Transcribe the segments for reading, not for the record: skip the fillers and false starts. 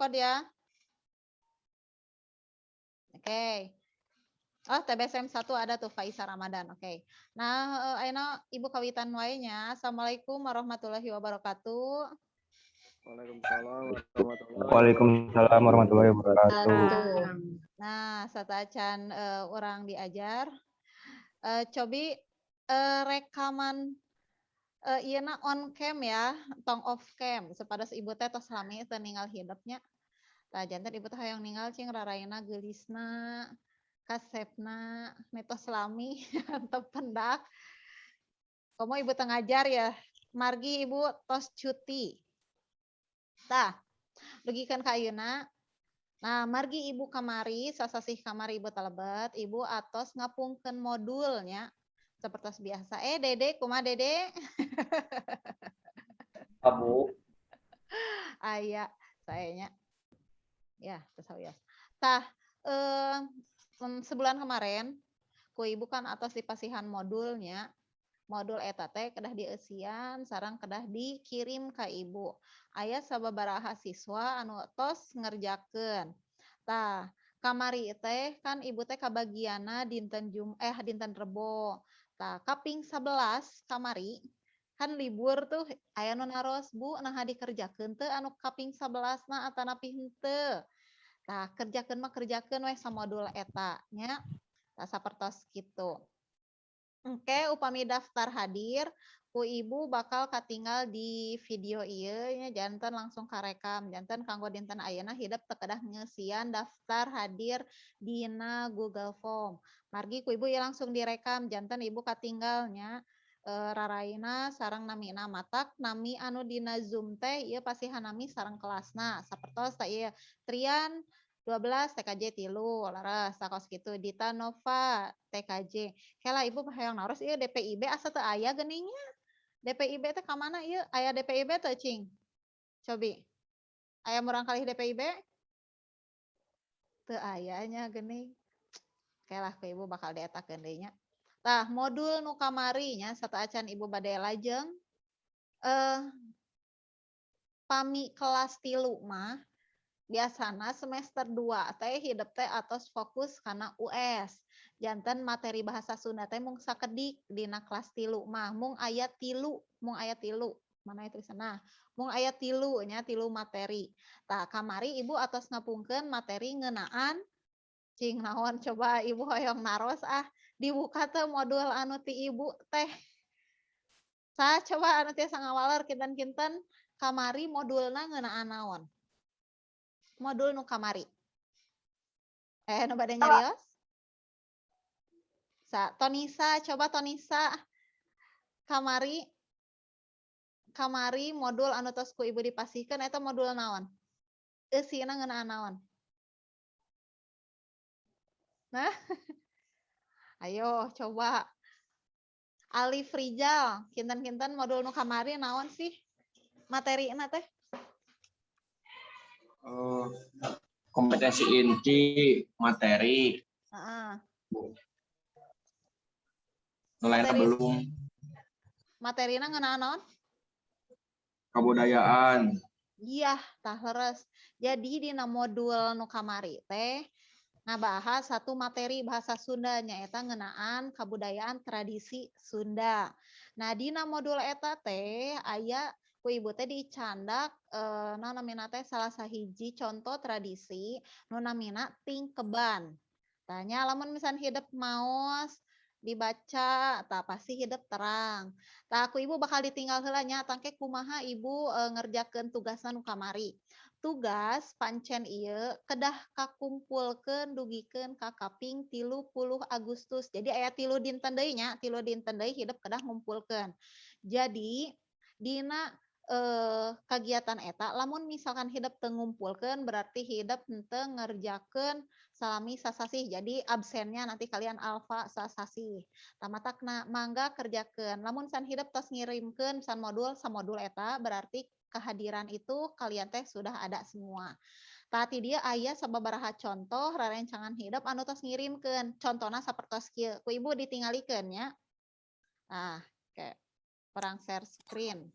Code ya. Oke. Oh, TBSM 1 ada tuh Faisa Ramadan. Oke. Nah, ayeuna Ibu kawitan wae nya. Assalamualaikum warahmatullahi wabarakatuh. Waalaikumsalam warahmatullahi wabarakatuh. Nah, sataacan orang diajar. Cobi rekaman ieuna on cam ya, tong off cam. Sepadas Ibu teh tos lami teu ninggal hidupnya. Tah janten Ibu teh hayang ninggal cing raraina geulisna, kasepna, mitos lami atau pendak. Komo Ibu teu ngajar ya. Margi Ibu tos cuti. Tah, dugikeun ka ayeuna. Nah, margi Ibu kamari, sasasih kamari Ibu talebet, Ibu atos ngapungkeun modulnya. Seperti biasa. Dede, kumaha Dede? Abu. Aya, sayanya. Ya, terus. Tah, sebulan kemarin, ku Ibu kan atas dipasihan modulnya. Modul eta teh kedah dieusian, sareng kedah dikirim ka Ibu. Aya sababaraha siswa anu tos ngerjakeun. Tah, kamari teh kan Ibu teh kabagiana dinten Rebo. Tah, kaping 11 kamari kan libur tuh aya nu naros Bu, nah dikerjakeun teu anu kaping 11 na atanapi henteu. Tah, kerjakeun we samodul eta nya. Tah sapertos kitu. Oke, upami daftar hadir, ku Ibu bakal katinggal di video ieu nya janten langsung karekam. Janten kanggo dinten ayeuna hidup teu kedah ngeusian daftar hadir dina Google Form. Margi ku Ibu ieu langsung direkam, janten Ibu katinggalnya raraina sareng namina matak nami anu dina Zoom teh ieu pasti hanami sareng kelasna. Sapertos tah ieu Trian 12 TKJ 3 laras sakos kitu Dita Nova TKJ. Kela Ibu hayang naros ieu DPIB asa teu aya geuningnya. DPIB teh ka mana ieu? Aya DPIB teu cing? Cobi. Aya murang kalih DPIB? Teu aya nya geuning. Kela ku Ibu bakal dietakeun deui nya. Tah, modul nu kamari nya sataacan Ibu bade lajeng pami kelas 3 mah biasana semester 2 teh hidup teh atos fokus karena US. Janten materi bahasa Sunda teh mung sakedik dina kelas 3 mah mung aya 3, mana itu sana. Mung aya 3 nya 3 materi. Tah kamari Ibu atos ngapungkeun materi ngeunaan cing naon coba Ibu hoyong naros dibuka teh modul anu ti Ibu teh. Coba anu tiasa ngawaler kinten-kinten kamari modulna ngeunaan naon? Modul nu kamari. Nu bade nyarios? Tonisa, coba Tonisa. Kamari modul anu tos ku Ibu dipasihkeun eta modul naon? Eusina ngeunaan naon? Nah. Ayo coba. Alif Rijal, kinten-kinten modul nu kamari naon sih? Materina teh? Kompetensi inti materi. Nilainya belum. Materina ngeunaan naon? Kabudayaan. Iya, tah leres. Jadi dina modul nu kamari teh ngabahas satu materi bahasa Sunda nyaeta ngeunaan kabudayaan tradisi Sunda. Nah, dina modul eta teh aya ku Ibu teh dicandak namina teh salah sahiji contoh tradisi nu namina tingkeban. Tanya lamun misalnya hidup maos dibaca tah pasti hidup terang. Tah aku Ibu bakal ditinggal heula nya tangke kumaha Ibu ngerjakeun tugasna nu kamari. Tugas pancen ieu kedah kakumpulkeun dugikeun ka kaping 30 Agustus. Jadi aya 3 dinten deui nya, 3 dinten deui hidup kedah ngumpulkeun. Jadi dina kegiatan eta lamun misalkan hidup teu ngumpulkeun berarti hidup henteu ngerjakeun salami sasasih. Jadi absennya nanti kalian alfa sasasih. Tamatakna mangga kerjakeun. Lamun san hidup tos ngirimkeun san modul samodul eta berarti kehadiran itu kalian teh sudah ada semua. Tati dia aya sababaraha contoh rarencangan hidup anu tos ngirimkeun. Contona sapertos kieu. Ku Ibu ditingalikeun nya. Nah, oke. Perang share screen.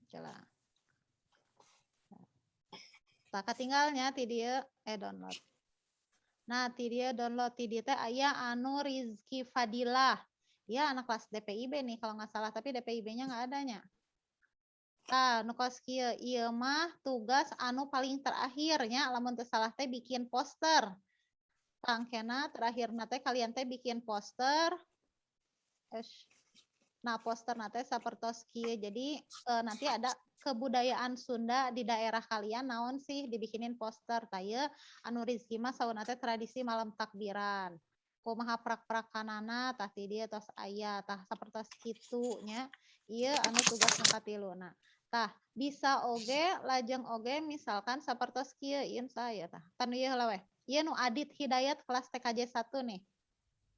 Coba. Tak ketinggalnya ti dia download. Nah, ti dia download ti dia teh aya anu Rizky Fadilah. Ya anak kelas DPIB nih kalau nggak salah, tapi DPIB-nya nggak adanya. Nah, nu kos kieu ieu mah tugas anu paling terakhirnya lamun teu salah teh bikin poster. Tangkena terakhir teh kalian teh bikin poster. Nah, poster nate sapertos kieu. Jadi nanti ada kebudayaan Sunda di daerah kalian naon sih dibikinin poster taya anu Rizky mah sauna teh tradisi malam takbiran. Kumaha prak-prakanana tah ti dieu tos aya tah sapertos kitu nya. Ieu anu tugas nu katiluna. Tah bisa oge lajeng oge misalkan sapertos kieu ieu saya tah. Kan ieu heula weh. Ieu nu Adit Hidayat kelas TKJ 1 nih.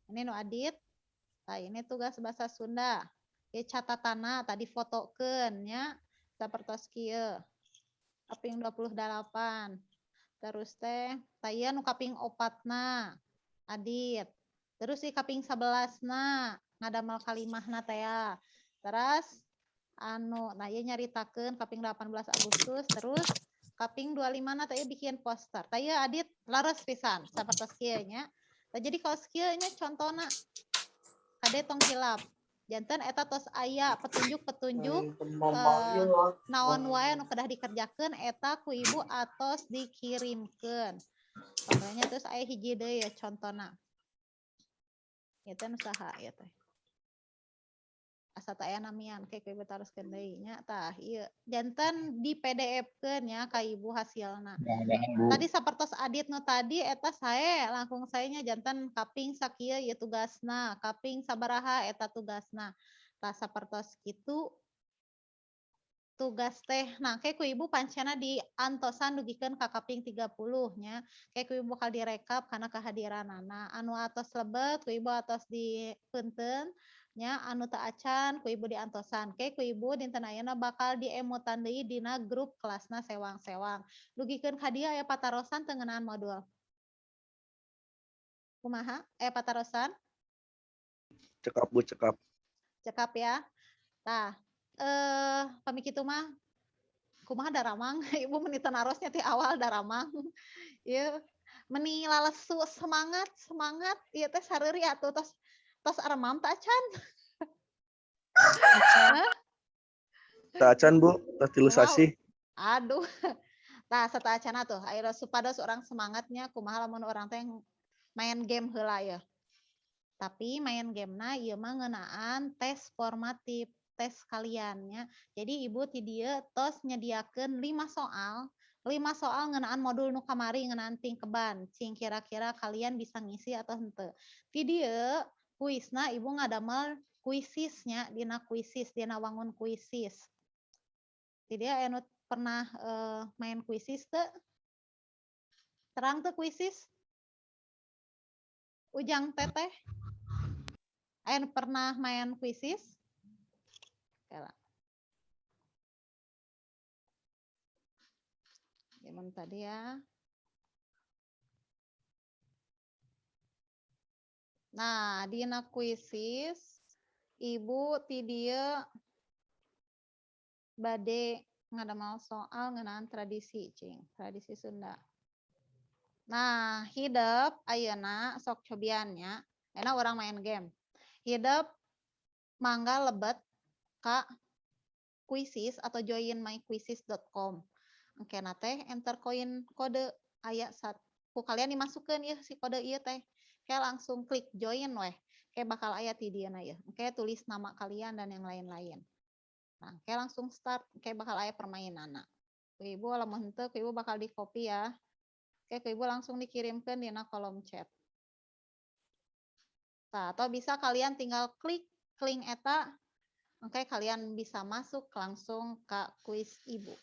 Ini nu Adit. Nah, ini tugas bahasa Sunda. Ya catatana tadi fotokeun nya sapertos kieu. Kaping 28. Terus teh taya nu kaping 4na Adit. Terus di kaping 11na ngadamel kalimahna teh ya. Terus anu nah ieu nyaritakeun kaping 18 Agustus terus kaping 25na teh bikin poster. Taya Adit laras pisan sapertos kieu nya. Jadi kaos kieu nya contona kade tong hilap. Janten eta tos aya petunjuk-petunjuk naon wae anu kedah dikerjakeun eta ku ibu atos dikirimkeun. Contohnya terus aya hiji deui ya contona. Eta nu saha ya teh. Asa teh aya namian ke ibu taroskeun deui nya tah ieu. Janten di PDF-keun nya ka ibu hasilna. Mudah-mudahan Bu. Tadi sapertos Adit nu tadi eta sae langkung saenya janten kaping sakieu ieu tugasna, kaping sabaraha eta tugasna. Tah sapertos kitu tugas teh nah kayak ku ibu pancena di antosan dugikeun ka kaping 30 nya. Kayak ku ibu bakal direkap karena kehadiranana. Anu atos lebet ku ibu atos dipeunteun nya anu teu acan ku ibu diantosan. Kayak ku ibu dinten ayeuna bakal diemutan deui dina grup kelasna sewang-sewang. Dugikeun ka dieu aya patarosan teu ngeunaan modul. Kumaha? Patarosan? Cekap Bu, cekap. Cekap ya. Tah, pami kitu mah kumaha daramang ibu meni teu narosnya ti awal daramang. Ieu meni lalesu semangat ieu teh sareuri atuh tos aremam teh acan. Hah? Tak acan Bu, tas tilu Kumaha? sasi. Aduh. Tah sata acan atuh aya supados urang semangatnya kumaha lamun urang teh main game heula ya. Tapi main gamena ieu mah ngeunaan tes formatif. Tes kaliannya. Jadi ibu ti dieu tos nyediakeun 5 soal. 5 soal ngeunaan modul nu kamari ngeunaan tingkeban. Cing kira-kira kalian bisa ngisi atau henteu. Ti dieu kuisna ibu ngadamel kuisisnya dina kuisis dina wangun kuisis. Ti dieu aya nu pernah main kuisis teu? Terang teu kuisis? Ujang teteh? Aya nu pernah main kuisis? Kela. Zaman tadi ya. Nah, dina kuisis ibu ti dieu bade ngadamel soal ngeunaan tradisi cing, tradisi Sunda. Nah, hideup ayeuna sok cobian nya. Ayeuna urang main game. Hideup mangga lebet ka kuisis atau joinmyquizzes.com. Engkena teh enter koin kode aya ku kalian dimasukkeun ya si kode ieu teh. Kayak langsung klik join weh. Kayak bakal aya ti dieuna ya. Kayak tulis nama kalian dan yang lain-lain. Nah, kayak langsung start kayak bakal aya permainanna. Ku ibu lamun henteu ku ibu bakal di copy ya. Kayak ku ibu langsung dikirimkeun dina kolom chat. Nah, atau bisa kalian tinggal klik link eta. Oke, kalian bisa masuk langsung ke kuis ibu.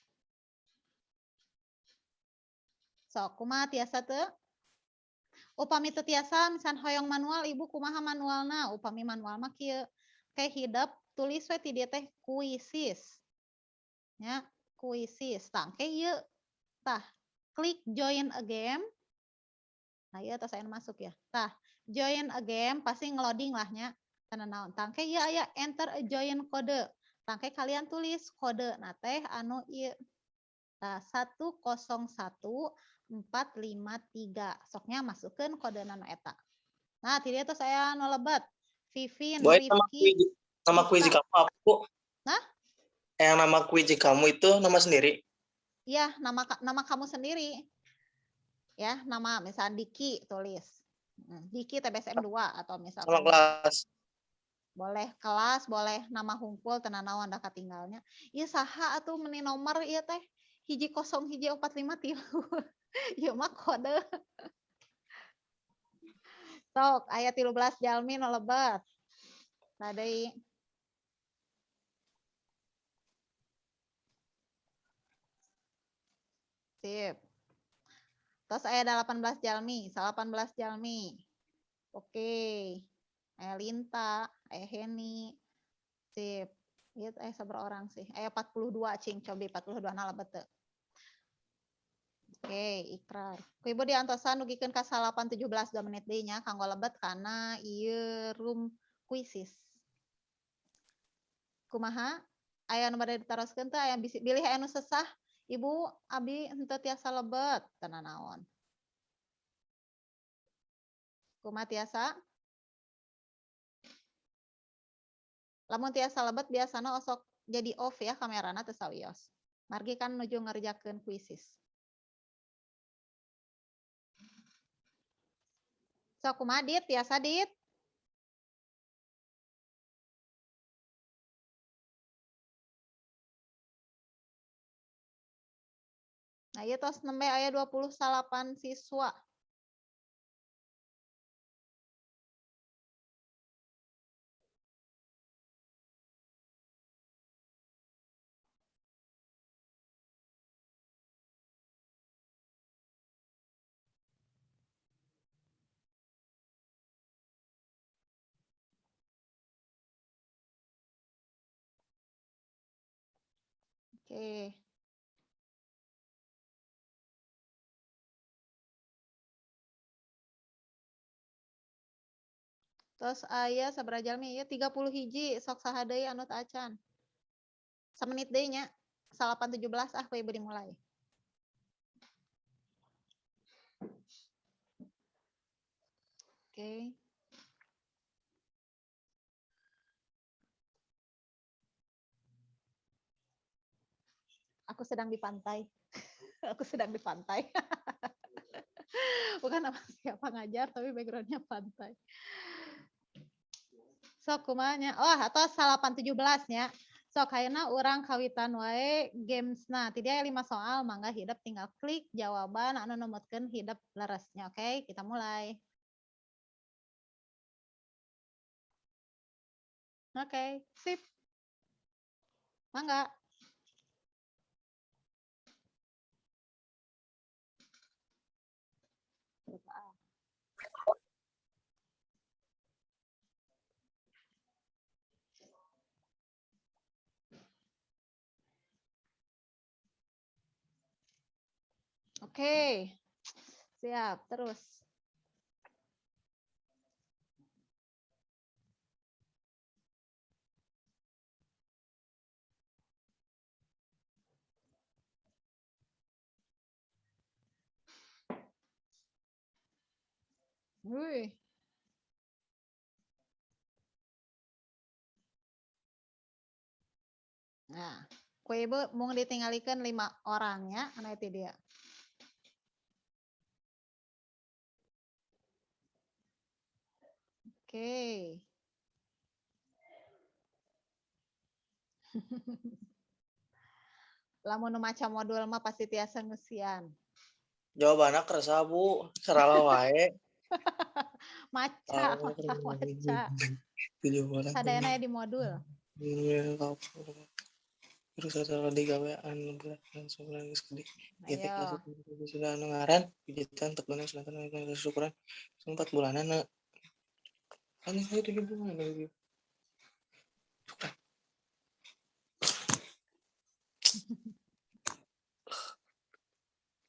So, kumaha tiasa teu? Upami teu tiasa misan hoyong manual ibu kumaha manualna? Upami manual mah kieu. Kayak hidep tulis we ti dieu teh kuisis. Nya, kuisis. Tah, kayak ieu. Tah, klik join a game. Nah, ieu tos aya masuk ya. Tah, join a game pasti ngeloading lah nya. Tanda naon. Tah, kayak ieu aya enter a join kode. Tangke kalian tulis kode na teh anu ieu. Nah, 101453. Soknya masukkan kode nano eta. Nah, tidak itu saya nolebet. Vivin, Boy, Rifki. nama kuis Ika. kamu apa, Bu? Hah? Yang nama kuis kamu itu nama sendiri? Iya, nama kamu sendiri. Ya, nama misalnya Diki tulis. Diki TBSM 2 atau misalkan Sama kelas. boleh kelas, boleh nama hungkul tenanawan dah katinggalnya. Ieu saha atuh meni nomor ieu teh? Hiji 0 hiji 453. Ieu mah kode. Sok, aya 13 jalmi nu lebat. Tadi sip. Terus aya 18 jalmi, 18 jalmi. Oke. Aya Linta, aya Heni. Sip. Ieu aya sabaraha orang sih? Aya 42 cing, cobi 42 na lebet teu. Oke, ikrar. Ku ibu diantosan nugikeun ka 8:17 2 menit deui nya kanggo lebet kana ieu room kuisis. Kumaha? Aya nu bade ditaroskeun teu aya bisi bilih aya nu sesah. Ibu abi henteu tiasa lebet teu naon. Kumaha tiasa? Lamun tiasa lebet biasana osok jadi off ya kamerana teu sawios. Margi kan nuju ngerjakeun kuisis. Sok kumaha Dit? Tiasa Dit? Nah, ieu tos nembe aya 28 siswa. Oke. Terus aya sabaraha jalmi ieu 30 hiji sok saha deui anu teu acan. Samenit deui nya. 8:17 ku ibu dimulai. Oke. Aku sedang di pantai. Aku sedang di pantai. Bukan nama siapa ngajar tapi backgroundnya pantai. Sok kumanya. Oh, atau 8:17 nya. Sok ayeuna urang kawitan wae gamesna. Ti dia 5 soal mangga hidup tinggal klik jawaban anu numutkeun hidup leresnya. Oke, kita mulai. Oke, sip. Mangga. Oke. Siap, terus. Wih. Nah, ku ibu mau ditinggalikeun 5 orangnya, anu itu dia. Oke. Lamun nu maca modul mah pasti tiasa ngeusian. Jawabannya kerasa, Bu. Seralah wae. Maca, maca. Sadayana ya di modul. Terus setelah digawean beratkan sebulan sekali. Ya teh Ayo. kelas sudah ngaran pijitan tekunan selatan syukuran 4 bulanan. Kan saya 7 bulan lagi.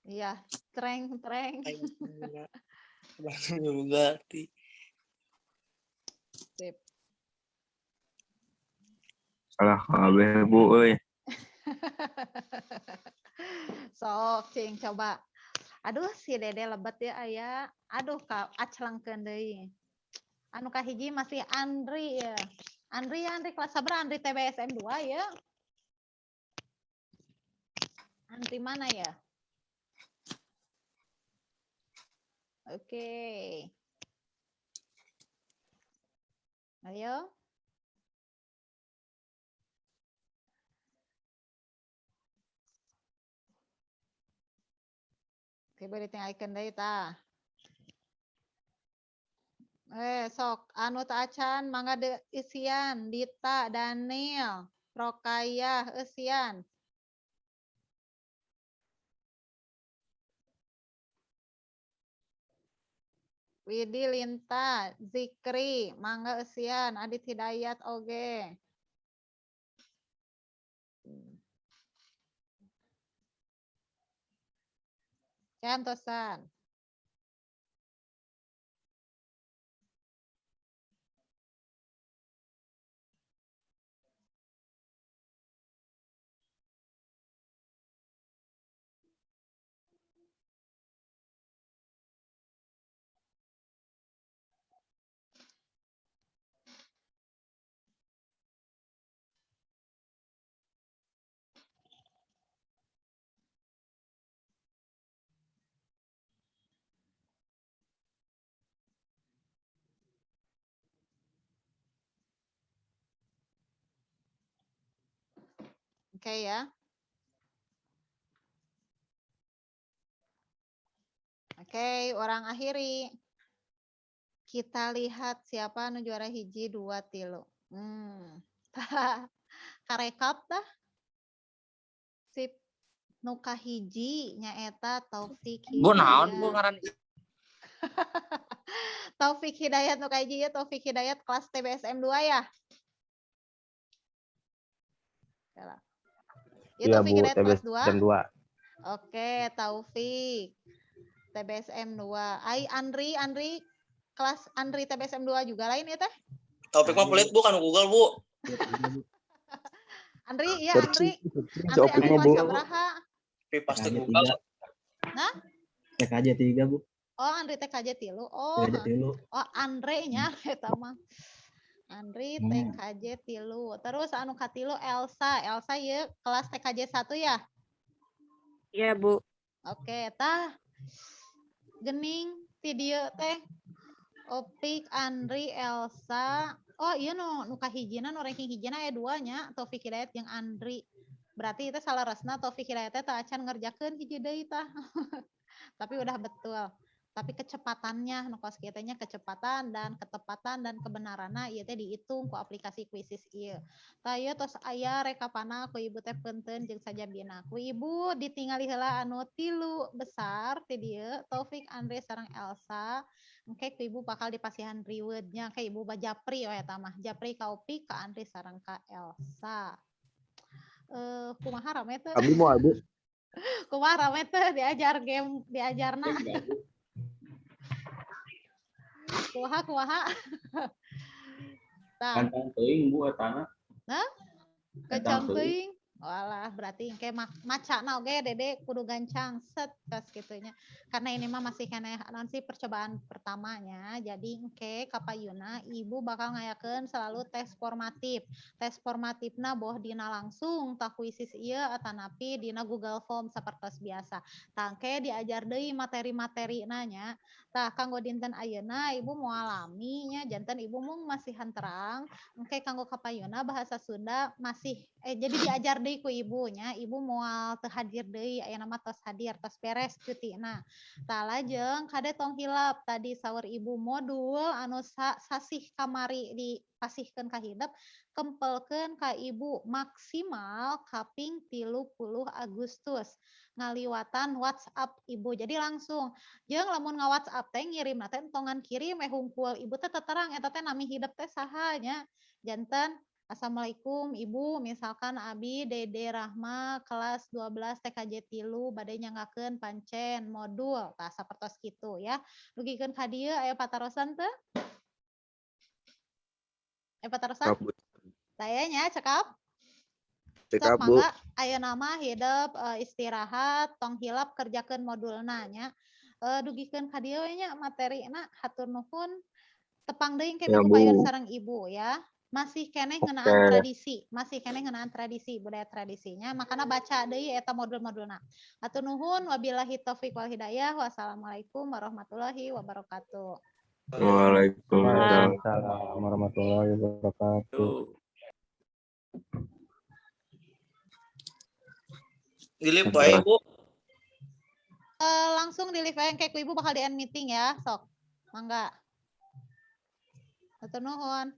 Iya, treng. Bahasa juga Sip. Alah kabeh Bu euy. Sok cing coba. Aduh si Dede lebet ya aya. Aduh ka aclangkeun deui. Anu kahiji masih Andri ya. Andri kelas sabaraha? Andri TBSM 2 ya. Andri mana ya? Oke. Ayo. Oke, bari tinggalkeun deui tah. Sok anu teu acan mangga isian Dita, Daniel, Rokayah, eusian. Widi, Linta, Zikri, mangga eusian, Adit Hidayat oge. Cantosan. Oke ya. Oke, orang akhiri. Kita lihat siapa nu juara hiji 2 3. Karekap dah. Sip. Nu kahiji nyaeta Taufik Bu naon Hidayat. Bu ngaran Taufik Hidayat nu kahiji ya Taufik Hidayat kelas TBSM 2 ya. Ya Iya Taufik Bu, Hidayat kelas 2. TBSM 2. Oke, Taufik. TBSM 2. Ai Andri kelas Andri TBSM 2 juga lain ya teh? Taufik mah pelit Bu kan Google Bu. Andri, iya Andri. Taufik mah Bu. Kelas sabaraha? Tapi pasti Google. Nah? TKJ 3 Bu. Oh, Andri TKJ 3. Oh, TKJ 3. oh Andre nya eta mah. Andri TKJ 3. Terus anu katilu Elsa. Elsa ya kelas TKJ 1 ya? Iya, Bu. Oke, tah. Gening video teh. Opik, Andri, Elsa. Oh iya nu kahijina nu ranking hijina aya 2 nya, Taufik Hidayat jeung Andri. Berarti itu salah resna Taufik Hidayat teh acan ngerjakeun hiji deui tah. Tapi udah betul. Tapi kecepatannya nu kos kieu teh nya kecepatan dan ketepatan dan kebenaranna ieu teh dihitung ku aplikasi Quizizz ieu. Tah ieu tos aya rekapana ku ibu teh peunteun jeung sajabina. Ku ibu ditingali heula anu 3 besar ti dieu Taufik, Andre sareng Elsa. Engke ku ibu bakal dipasihan reward-nya ke ibu Japri we eta mah. Japri ka Opik, ka Andre sareng ka Elsa. Kumaha rame teh? Abi mau Abi. Kumaha rame teh diajar game diajarna. Kumaha. Tah. Gancang teuing Bu etana. Hah? Gancang teuing. Walah, berarti engke macana oge Dede kudu gancang set tos kitunya. Karena ini mah masih keneh naon sih percobaan pertamanya. Jadi engke kapayuna ibu bakal ngayakeun selalu tes formatif. Tes formatifna boh dina langsung tah Quizizz ieu atanapi dina Google Form sapertos biasa. Tah engke diajar deui materi-materi nanya. Tah kanggo dinten ayeuna ibu moal alami nya janten ibu mung masih terang. Engke kanggo kapayuna bahasa Sunda masih jadi diajar deui ku ibunya, ibu moal teu hadir deui aya nama tos hadir, tos beres cutina. Tah lajeng kade tong hilap tadi saur ibu modul anu sasih kamari dipasihkeun ka hidep kempelkeun ka ibu maksimal kaping 30 Agustus ngaliwatan WhatsApp ibu. Jadi langsung jeung lamun nga-WhatsApp teh ngirimna teh entongan kirim hungkul ibu teh terang eta teh nami hidep teh saha nya. Janten Assalamualaikum Ibu, misalkan Abi Dede Rahma kelas 12 TKJ 3 bade nyangakeun pancen modul. Tah sapertos kitu ya. Dugikeun ka dieu aya patarosan teu? Aya patarosan? Tah nya cekap. Cekap Sok Bu. mangga aya nama hidup istirahat tong hilap kerjakeun modulna nya. Dugikeun ka dieu we nya materina hatur nuhun. Tepang deui ke Ya, Bapak Ayun Bu. sareng Ibu ya. Masih keneh Oke. ngeunaan tradisi, budaya tradisinya, makanya baca deui eta modul-modulna. Hatur nuhun, wabillahi taufiq wal hidayah. Wassalamualaikum warahmatullahi wabarakatuh. Waalaikumsalam warahmatullahi wabarakatuh. Dilip wae Bu. Langsung di live ke Ibu bakal di end meeting ya, sok. Mangga. Hatur nuhun.